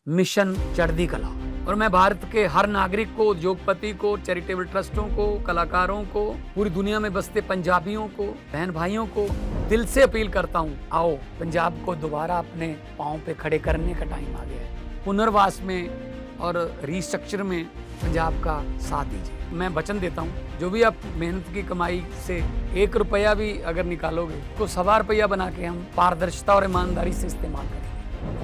Mission चढ़ती कला। और मैं भारत के हर नागरिक को, उद्योगपति को, चैरिटेबल ट्रस्टों को, कलाकारों को, पूरी दुनिया में बसते पंजाबियों को, बहन भाइयों को दिल से अपील करता हूँ, आओ पंजाब को दोबारा अपने पाँव पे खड़े करने का टाइम आ गया है। पुनर्वास में और रिस्ट्रक्चर में पंजाब का साथ दीजिए। मैं वचन देता हूँ, जो भी आप मेहनत की कमाई से 1 रुपया भी अगर निकालोगे तो 1.25 रुपया बना के हम पारदर्शिता और ईमानदारी से इस्तेमाल करेंगे।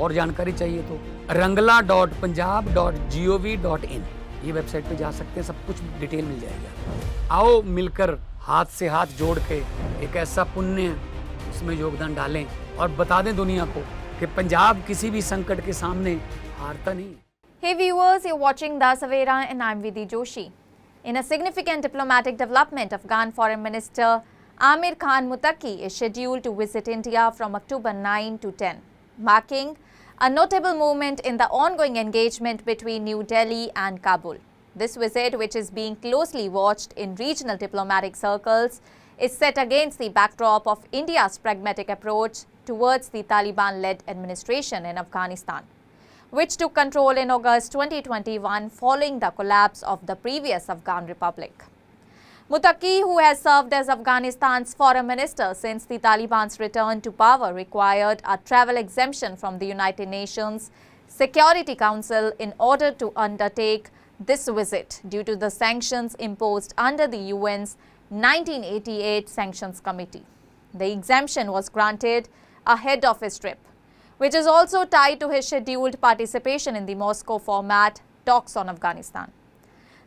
और जानकारी चाहिए तो rangla.punjab.gov.in ये वेबसाइट पे जा सकते हैं, सब कुछ डिटेल मिल जाएगा। आओ मिलकर हाथ से हाथ जोड़ के एक ऐसा पुण्य उसमें योगदान डालें और बता दें दुनिया को कि पंजाब किसी भी संकट के सामने हारता नहीं। Hey viewers, you're watching the Savera and I'm Vidhi Joshi. In a significant diplomatic development, Afghan Foreign Minister Amir Khan Muttaqi is scheduled to visit India from October 9 to 10, marking a notable moment in the ongoing engagement between New Delhi and Kabul. This visit, which is being closely watched in regional diplomatic circles, is set against the backdrop of India's pragmatic approach towards the Taliban-led administration in Afghanistan, which took control in August 2021 following the collapse of the previous Afghan Republic. Muttaqi, who has served as Afghanistan's foreign minister since the Taliban's return to power, required a travel exemption from the United Nations Security Council in order to undertake this visit due to the sanctions imposed under the UN's 1988 Sanctions Committee. The exemption was granted ahead of his trip, which is also tied to his scheduled participation in the Moscow format talks on Afghanistan.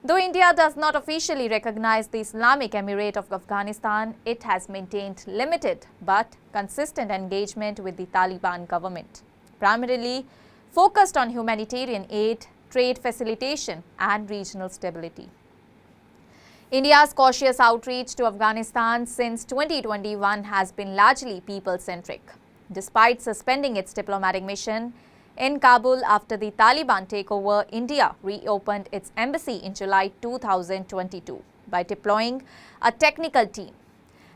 Though India does not officially recognize the Islamic Emirate of Afghanistan, it has maintained limited but consistent engagement with the Taliban government, primarily focused on humanitarian aid, trade facilitation and regional stability. India's cautious outreach to Afghanistan since 2021 has been largely people-centric. Despite suspending its diplomatic mission in Kabul after the Taliban takeover, India reopened its embassy in July 2022 by deploying a technical team.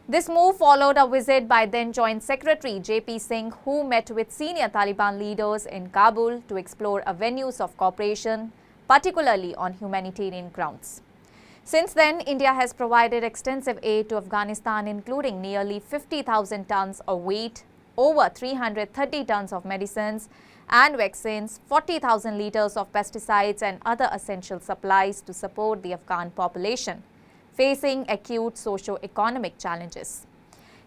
This move followed a visit by then Joint Secretary J.P. Singh, who met with senior Taliban leaders in Kabul to explore avenues of cooperation, particularly on humanitarian grounds. Since then, India has provided extensive aid to Afghanistan, including nearly 50,000 tons of wheat, over 330 tons of medicines and vaccines, 40,000 liters of pesticides and other essential supplies to support the Afghan population facing acute socio-economic challenges.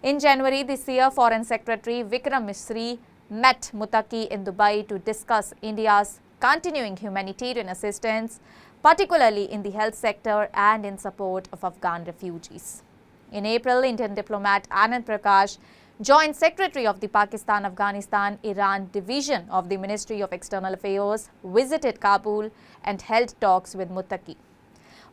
In January this year, Foreign Secretary Vikram Misri met Muttaqi in Dubai to discuss India's continuing humanitarian assistance, particularly in the health sector and in support of Afghan refugees. In April, Indian diplomat Anand Prakash, Joint Secretary of the Pakistan-Afghanistan-Iran Division of the Ministry of External Affairs, visited Kabul and held talks with Muttaqi.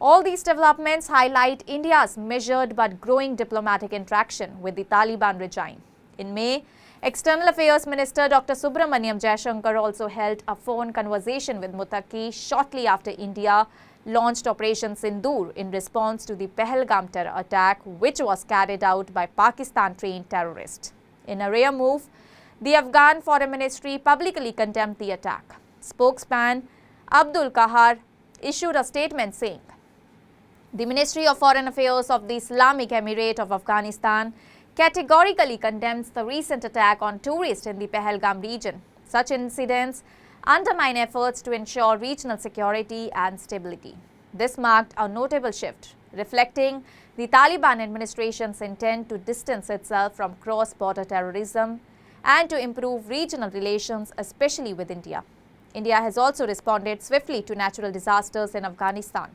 All these developments highlight India's measured but growing diplomatic interaction with the Taliban regime. In May, External Affairs Minister Dr. Subramaniam Jaishankar also held a phone conversation with Muttaqi shortly after India launched Operation Sindoor in response to the Pahalgam terror attack, which was carried out by Pakistan-trained terrorists. In a rare move, the Afghan Foreign Ministry publicly condemned the attack. Spokesman Abdul Kahar issued a statement saying, "The Ministry of Foreign Affairs of the Islamic Emirate of Afghanistan categorically condemns the recent attack on tourists in the Pahalgam region. Such incidents undermine efforts to ensure regional security and stability." This marked a notable shift, reflecting the Taliban administration's intent to distance itself from cross-border terrorism and to improve regional relations, especially with India. India has also responded swiftly to natural disasters in Afghanistan.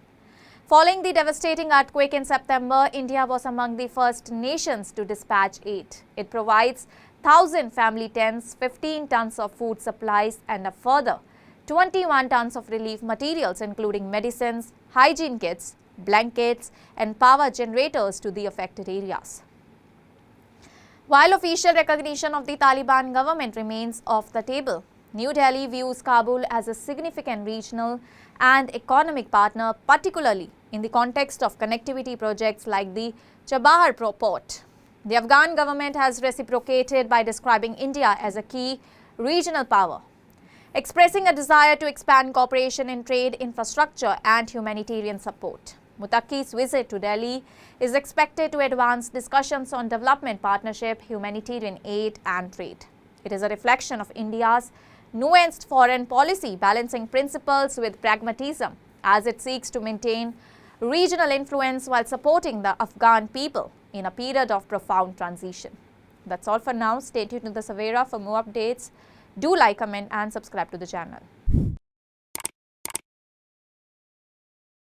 Following the devastating earthquake in September, India was among the first nations to dispatch aid. It provides 1,000 family tents, 15 tons of food supplies and a further 21 tons of relief materials including medicines, hygiene kits, blankets and power generators to the affected areas. While official recognition of the Taliban government remains off the table, New Delhi views Kabul as a significant regional and economic partner, particularly in the context of connectivity projects like the Chabahar port. The Afghan government has reciprocated by describing India as a key regional power. expressing a desire to expand cooperation in trade, infrastructure and humanitarian support. Muttaqi's visit to Delhi is expected to advance discussions on development partnership, humanitarian aid and trade. It is a reflection of India's nuanced foreign policy, balancing principles with pragmatism as it seeks to maintain regional influence while supporting the Afghan people in a period of profound transition. That's all for now. Stay tuned to the Savera for more updates. Do like, comment and subscribe to the channel.